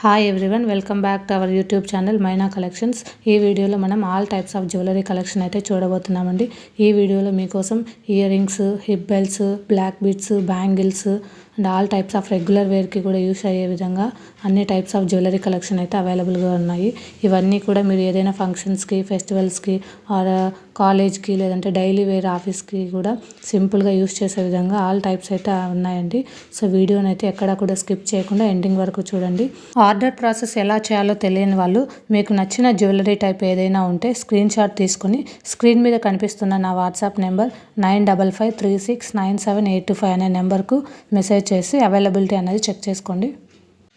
Hi everyone, welcome back to our YouTube channel Maina collections. ఈ వీడియోలో మనం all types of jewellery collection అయితే చూడబోతున్నామండి. ఈ వీడియోలో మీకోసం earrings, hip belts, black beads, bangles and all types of regular వేర్కి కూడా యూస్ అయ్యే విధంగా అన్ని టైప్స్ ఆఫ్ జ్యువెలరీ కలెక్షన్ అయితే అవైలబుల్గా ఉన్నాయి. ఇవన్నీ కూడా మీరు ఏదైనా ఫంక్షన్స్కి, ఫెస్టివల్స్కి ఆర్ కాలేజ్కి లేదంటే డైలీ వేర్ ఆఫీస్కి కూడా సింపుల్గా యూస్ చేసే విధంగా ఆల్ టైప్స్ అయితే ఉన్నాయండి. సో వీడియోని అయితే ఎక్కడా కూడా స్కిప్ చేయకుండా ఎండింగ్ వరకు చూడండి. ఆర్డర్ ప్రాసెస్ ఎలా చేయాలో తెలియని వాళ్ళు మీకు నచ్చిన జ్యువెలరీ టైప్ ఏదైనా ఉంటే స్క్రీన్ షాట్ తీసుకొని స్క్రీన్ మీద కనిపిస్తున్న నా వాట్సాప్ నెంబర్ 9553697825 అనే నెంబర్కు మెసేజ్ చేసి అవైలబిలిటీ అనేది చెక్ చేసుకోండి.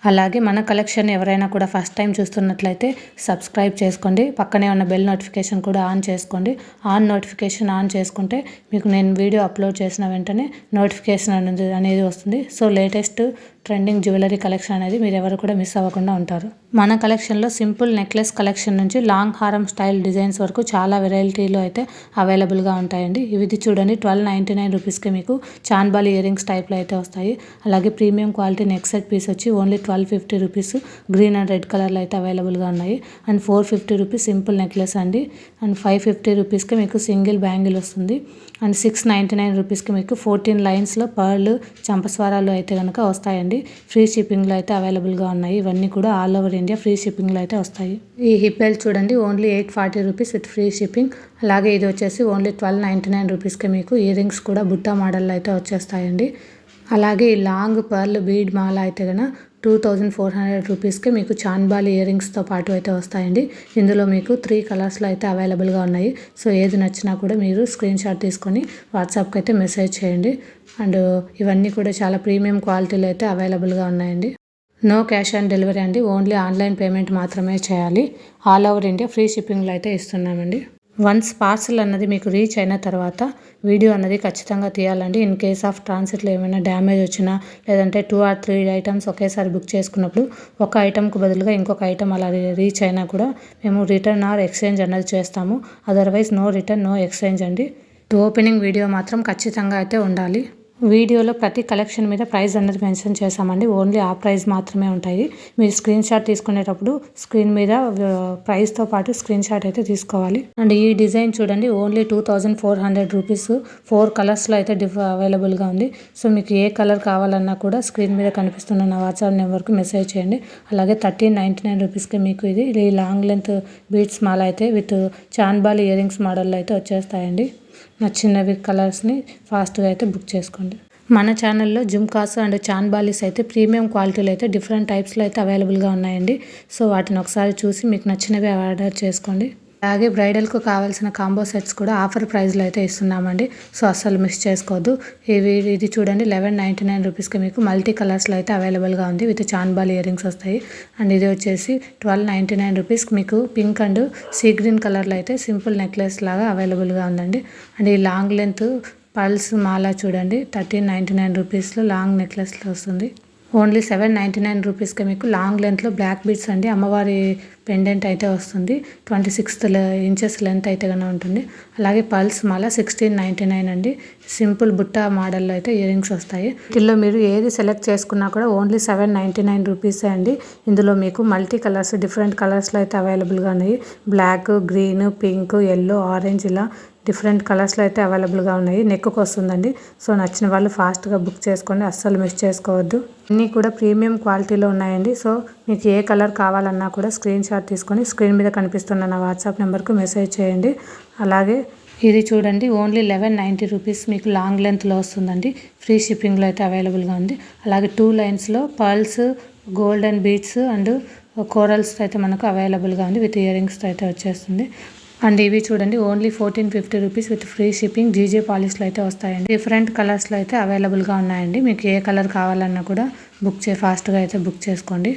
అలాగే మన కలెక్షన్ ఎవరైనా కూడా ఫస్ట్ టైం చూస్తున్నట్లయితే సబ్స్క్రైబ్ చేసుకోండి. పక్కనే ఉన్న బెల్ నోటిఫికేషన్ కూడా ఆన్ చేసుకోండి. నోటిఫికేషన్ ఆన్ చేసుకుంటే మీకు నేను వీడియో అప్లోడ్ చేసిన వెంటనే నోటిఫికేషన్ అనేది వస్తుంది. So latest trending jewellery collection అనేది మీరు ఎవరు కూడా మిస్ అవ్వకుండా ఉంటారు. మన కలెక్షన్లో సింపుల్ నెక్లెస్ కలెక్షన్ నుంచి లాంగ్ హారం స్టైల్ డిజైన్స్ వరకు చాలా వెరైటీలో అయితే అవైలబుల్గా ఉంటాయండి. ఇది చూడండి, 1299 రూపీస్కి మీకు చాన్బాలి ఇయర్ రింగ్స్ టైప్లో అయితే వస్తాయి. అలాగే premium quality neck set piece వచ్చి only 1250 rupees green and red కలర్లో అయితే అవైలబుల్గా ఉన్నాయి. అండ్ 450 రూపీస్ సింపుల్ నెక్లెస్ అండి. అండ్ 550 రూపీస్కి మీకు సింగిల్ బ్యాంగిల్ వస్తుంది. అండ్ 699 రూపీస్కి మీకు 14 లైన్స్లో పర్ల్ చంపస్వరాలు అయితే కనుక వస్తాయండి. ఫ్రీ షిప్పింగ్లో అయితే అవైలబుల్గా ఉన్నాయి. ఇవన్నీ కూడా ఆల్ ఓవర్ ఇండియా ఫ్రీ షిప్పింగ్లో అయితే వస్తాయి. ఈ హిప్ బెల్ట్ చూడండి, only 840 rupees with free shipping. అలాగే ఇది వచ్చేసి ఓన్లీ 1299 రూపీస్కి మీకు ఇయర్ రింగ్స్ కూడా బుట్ట మోడల్లో అయితే వచ్చేస్తాయండి. అలాగే ఈ లాంగ్ పర్ల్ బీడ్ మాల అయితే కనుక 2400 రూపీస్కి మీకు చాన్బాలి ఇయర్ రింగ్స్తో పాటు అయితే వస్తాయండి. ఇందులో మీకు 3 కలర్స్లో అయితే అవైలబుల్గా ఉన్నాయి. సో ఏది నచ్చినా కూడా మీరు స్క్రీన్ షాట్ తీసుకొని వాట్సాప్కి అయితే మెసేజ్ చేయండి. అండ్ ఇవన్నీ కూడా చాలా ప్రీమియం క్వాలిటీలో అయితే అవైలబుల్గా ఉన్నాయండి. నో క్యాష్ ఆన్ డెలివరీ అండి, ఓన్లీ ఆన్లైన్ పేమెంట్ మాత్రమే చేయాలి. ఆల్ ఓవర్ ఇండియా ఫ్రీ షిప్పింగ్లో అయితే ఇస్తున్నామండి. వన్స్ పార్సల్ అన్నది మీకు రీచ్ అయిన తర్వాత వీడియో అన్నది ఖచ్చితంగా తీయాలండి. ఇన్ కేస్ ఆఫ్ ట్రాన్సిట్లో ఏమైనా డ్యామేజ్ వచ్చినా లేదంటే 2 or 3 ఐటమ్స్ ఒకేసారి బుక్ చేసుకున్నప్పుడు ఒక ఐటమ్కు బదులుగా ఇంకొక ఐటమ్ అలా రీచ్ అయినా కూడా మేము రిటర్న్ ఆర్ ఎక్స్చేంజ్ అన్నది చేస్తాము. Otherwise no return no exchange అండి. ఓపెనింగ్ వీడియో మాత్రం ఖచ్చితంగా అయితే ఉండాలి. వీడియోలో ప్రతి కలెక్షన్ మీద ప్రైస్ అన్నది మెన్షన్ చేసామండి. ఓన్లీ ఆ ప్రైస్ మాత్రమే ఉంటాయి. మీరు స్క్రీన్ షాట్ తీసుకునేటప్పుడు స్క్రీన్ మీద ప్రైస్తో పాటు స్క్రీన్ షాట్ అయితే తీసుకోవాలి. అండ్ ఈ డిజైన్ చూడండి, ఓన్లీ 2400 రూపీస్ 4 కలర్స్లో అయితే అవైలబుల్గా ఉంది. సో మీకు ఏ కలర్ కావాలన్నా కూడా స్క్రీన్ మీద కనిపిస్తున్న నా వాట్సాప్ నెంబర్కి మెసేజ్ చేయండి. అలాగే 1399 రూపీస్కి మీకు ఇది లాంగ్ లెంత్ బీడ్స్ మాల అయితే విత్ చాన్బాలి ఇయర్ రింగ్స్ మోడల్లో అయితే వచ్చేస్తాయండి. నచ్చినవి కలర్స్ని ఫాస్ట్గా అయితే బుక్ చేసుకోండి. మన ఛానల్లో జుమ్కాస్ అండ్ చాన్బాలీస్ అయితే ప్రీమియం క్వాలిటీలో అయితే డిఫరెంట్ టైప్స్లో అయితే అవైలబుల్గా ఉన్నాయండి. సో వాటిని ఒకసారి చూసి మీకు నచ్చినవి ఆర్డర్ చేసుకోండి. అలాగే బ్రైడల్కు కావాల్సిన కాంబో సెట్స్ కూడా ఆఫర్ ప్రైస్లో అయితే ఇస్తున్నామండి. సో అస్సలు మిస్ చేసుకోవద్దు. ఇది చూడండి, 1199 రూపీస్కి మీకు మల్టీ కలర్స్లో అయితే అవైలబుల్గా ఉంది విత్ చాన్బాల్ ఇయర్ రింగ్స్ వస్తాయి. అండ్ ఇది వచ్చేసి 1299 రూపీస్కి మీకు పింక్ అండ్ సీ గ్రీన్ కలర్లో అయితే సింపుల్ నెక్లెస్ లాగా అవైలబుల్గా ఉందండి. అండ్ ఈ లాంగ్ లెంత్ పల్స్ మాల చూడండి, 1399 రూపీస్లో లాంగ్ నెక్లెస్లో వస్తుంది. ఓన్లీ 799 రూపీస్కి మీకు లాంగ్ లెంత్లో బ్లాక్ బీడ్స్ అండి అమ్మవారి పెండెంట్ అయితే వస్తుంది. 26 ఇంచెస్ లెంత్ అయితే కనుక ఉంటుంది. అలాగే పల్స్ మాల 1699 అండి. సింపుల్ బుట్ట మోడల్లో అయితే ఇయర్ రింగ్స్ వస్తాయి. ఇందులో మీరు ఏది సెలెక్ట్ చేసుకున్నా కూడా ఓన్లీ 799 రూపీసే అండి. ఇందులో మీకు మల్టీ కలర్స్ డిఫరెంట్ కలర్స్లో అయితే అవైలబుల్గా ఉన్నాయి. Black, green, pink, yellow, orange ఇలా డిఫరెంట్ కలర్స్లో అయితే అవైలబుల్గా ఉన్నాయి. నెక్కు వస్తుందండి. సో నచ్చిన వాళ్ళు ఫాస్ట్గా బుక్ చేసుకోండి, అస్సలు మిస్ చేసుకోవద్దు. అన్నీ కూడా ప్రీమియం క్వాలిటీలో ఉన్నాయండి. సో మీకు ఏ కలర్ కావాలన్నా కూడా స్క్రీన్ షాట్ తీసుకొని స్క్రీన్ మీద కనిపిస్తున్న నా వాట్సాప్ నెంబర్కు మెసేజ్ చేయండి. అలాగే ఇది చూడండి, ఓన్లీ 1190 రూపీస్ మీకు లాంగ్ లెంత్లో వస్తుందండి. ఫ్రీ షిప్పింగ్లో అయితే అవైలబుల్గా ఉంది. అలాగే 2 లైన్స్లో pearls, golden beads and corals అయితే మనకు అవైలబుల్గా ఉంది విత్ ఇయర్ రింగ్స్తో అయితే వచ్చేస్తుంది. అండ్ ఇవి చూడండి, only 1450 rupees with free shipping GJ పాలిష్లో అయితే వస్తాయండి. డిఫరెంట్ కలర్స్లో అయితే అవైలబుల్గా ఉన్నాయండి. మీకు ఏ కలర్ కావాలన్నా కూడా ఫాస్ట్గా అయితే బుక్ చేసుకోండి.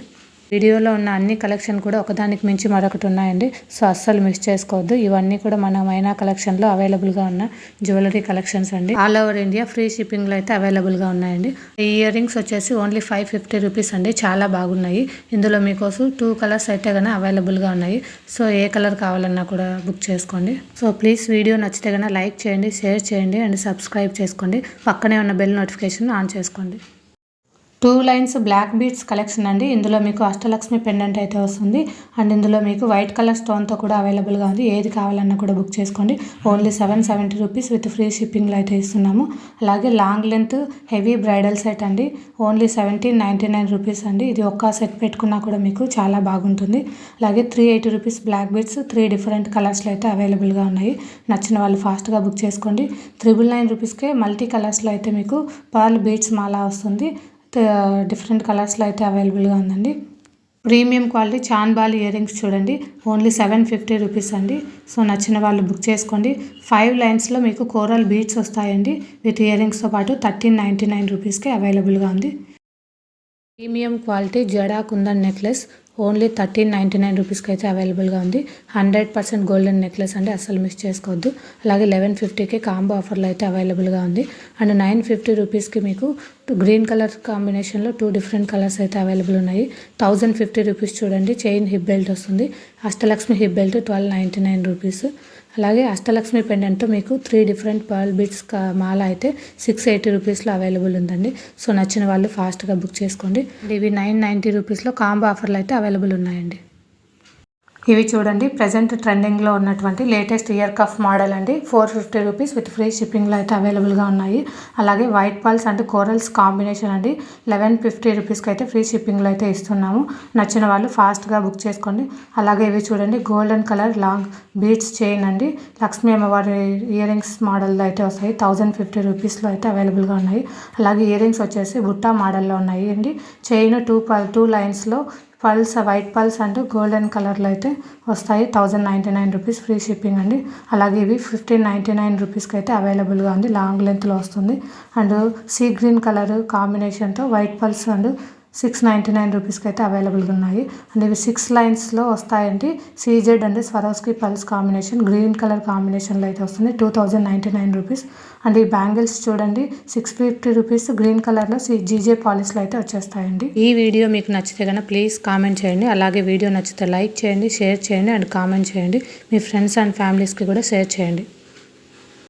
వీడియోలో ఉన్న అన్ని కలెక్షన్ కూడా ఒకదానికి మించి మరొకటి ఉన్నాయండి. సో అస్సలు మిస్ చేసుకోవద్దు. ఇవన్నీ కూడా మన మైనా కలెక్షన్లో అవైలబుల్గా ఉన్న జ్యువెలరీ కలెక్షన్స్ అండి. ఆల్ ఓవర్ ఇండియా ఫ్రీ షిప్పింగ్లో అయితే అవైలబుల్గా ఉన్నాయండి. ఈ ఇయర్ రింగ్స్ వచ్చేసి ఓన్లీ 550 రూపీస్ అండి. చాలా బాగున్నాయి. ఇందులో మీకోసం 2 కలర్స్ అయితే కనుక అవైలబుల్గా ఉన్నాయి. సో ఏ కలర్ కావాలన్నా కూడా బుక్ చేసుకోండి. సో ప్లీజ్ వీడియో నచ్చితే కనుక లైక్ చేయండి, షేర్ చేయండి అండ్ సబ్స్క్రైబ్ చేసుకోండి. పక్కనే ఉన్న బెల్ నోటిఫికేషన్ ఆన్ చేసుకోండి. 2 లైన్స్ బ్లాక్ బీడ్స్ కలెక్షన్ అండి. ఇందులో మీకు అష్టలక్ష్మి పెండెంట్ అయితే వస్తుంది. అండ్ ఇందులో మీకు వైట్ కలర్ స్టోన్తో కూడా అవైలబుల్గా ఉంది. ఏది కావాలన్నా కూడా బుక్ చేసుకోండి. ఓన్లీ 770 రూపీస్ విత్ ఫ్రీ షిప్పింగ్లో అయితే ఇస్తున్నాము. అలాగే long length heavy bridal set అండి. ఓన్లీ 1799 రూపీస్ అండి. ఇది ఒక్క సెట్ పెట్టుకున్నా కూడా మీకు చాలా బాగుంటుంది. అలాగే 380 రూపీస్ బ్లాక్ బీడ్స్ 3 డిఫరెంట్ కలర్స్లో అయితే అవైలబుల్గా ఉన్నాయి. నచ్చిన వాళ్ళు ఫాస్ట్గా బుక్ చేసుకోండి. 999 రూపీస్కే మల్టీ కలర్స్లో అయితే మీకు పర్ల్ బీడ్స్ మాలా వస్తుంది. డిఫరెంట్ కలర్స్లో అయితే అవైలబుల్గా ఉందండి. Premium quality chandbali earrings చూడండి. ఓన్లీ 750 రూపీస్ అండి. సో నచ్చిన వాళ్ళు బుక్ చేసుకోండి. 5 లైన్స్లో మీకు కోరల్ బీడ్స్ వస్తాయండి. విత్ ఇయర్ రింగ్స్తో పాటు 1399 రూపీస్కి అవైలబుల్గా ఉంది. Premium quality jadau kundan necklace only 1399 రూపీస్కి అయితే అవైలబుల్గా ఉంది. 100% గోల్డెన్ నెక్లెస్ అండి, అస్సలు మిస్ చేసుకోవద్దు. అలాగే 1150కి కాంబో ఆఫర్లో అయితే అవైలబుల్గా ఉంది. అండ్ 950 రూపీస్కి మీకు గ్రీన్ కలర్ కాంబినేషన్లో 2 డిఫరెంట్ కలర్స్ అయితే అవైలబుల్ ఉన్నాయి. 1050 రూపీస్ చూడండి. చైన్ హిప్ బెల్ట్ వస్తుంది. Ashtalakshmi hip belt 1299 rupees. అలాగే అష్టలక్ష్మి పెండెంట్ మీకు 3 డిఫరెంట్ పర్ల్ బీడ్స్ మాల అయితే 680 రూపీస్లో అవైలబుల్ ఉందండి. సో నచ్చిన వాళ్ళు ఫాస్ట్గా బుక్ చేసుకోండి. ఇవి 990 రూపీస్లో కాంబో ఆఫర్లు అయితే అవైలబుల్ ఉన్నాయండి. ఇవి చూడండి ప్రజెంట్ ట్రెండింగ్లో ఉన్నటువంటి లేటెస్ట్ ఇయర్ కఫ్ మోడల్ అండి. 450 రూపీస్ విత్ ఫ్రీ షిప్పింగ్లో అయితే అవైలబుల్గా ఉన్నాయి. అలాగే white pearls and corals combination అండి. 1150 రూపీస్కి అయితే ఫ్రీ షిప్పింగ్లో అయితే ఇస్తున్నాము. నచ్చిన వాళ్ళు ఫాస్ట్గా బుక్ చేసుకోండి. అలాగే ఇవి చూడండి golden colour long beads chain అండి. లక్ష్మీ అమ్మవారి ఇయర్ రింగ్స్ మోడల్లో అయితే వస్తాయి. 1050 రూపీస్లో అయితే అవైలబుల్గా ఉన్నాయి. అలాగే ఇయర్ రింగ్స్ వచ్చేసి బుట్టా మోడల్లో ఉన్నాయి అండి. చైన్ 2 లైన్స్లో pearls white pearls and golden కలర్లో అయితే వస్తాయి. 1099 రూపీస్ ఫ్రీ షిప్పింగ్ అండి. అలాగే ఇవి 1599 రూపీస్కి అయితే అవైలబుల్గా ఉంది. లాంగ్ లెంత్లో వస్తుంది. అండ్ సీ గ్రీన్ కలర్ కాంబినేషన్తో వైట్ పల్స్ అండ్ 699 రూపీస్కి అయితే అవైలబుల్గా ఉన్నాయి. అండ్ ఇవి 6 లైన్స్లో వస్తాయండి. CZ and Swarovski pulse combination green colour కాంబినేషన్లో అయితే వస్తుంది. 2099 రూపీస్. అండ్ ఈ బ్యాంగిల్స్ చూడండి 650 రూపీస్ గ్రీన్ కలర్లో జీజే పాలిష్లో అయితే వచ్చేస్తాయండి. ఈ వీడియో మీకు నచ్చితే కనుక ప్లీజ్ కామెంట్ చేయండి. అలాగే వీడియో నచ్చితే లైక్ చేయండి, షేర్ చేయండి అండ్ కామెంట్ చేయండి. మీ ఫ్రెండ్స్ అండ్ ఫ్యామిలీస్కి కూడా షేర్ చేయండి.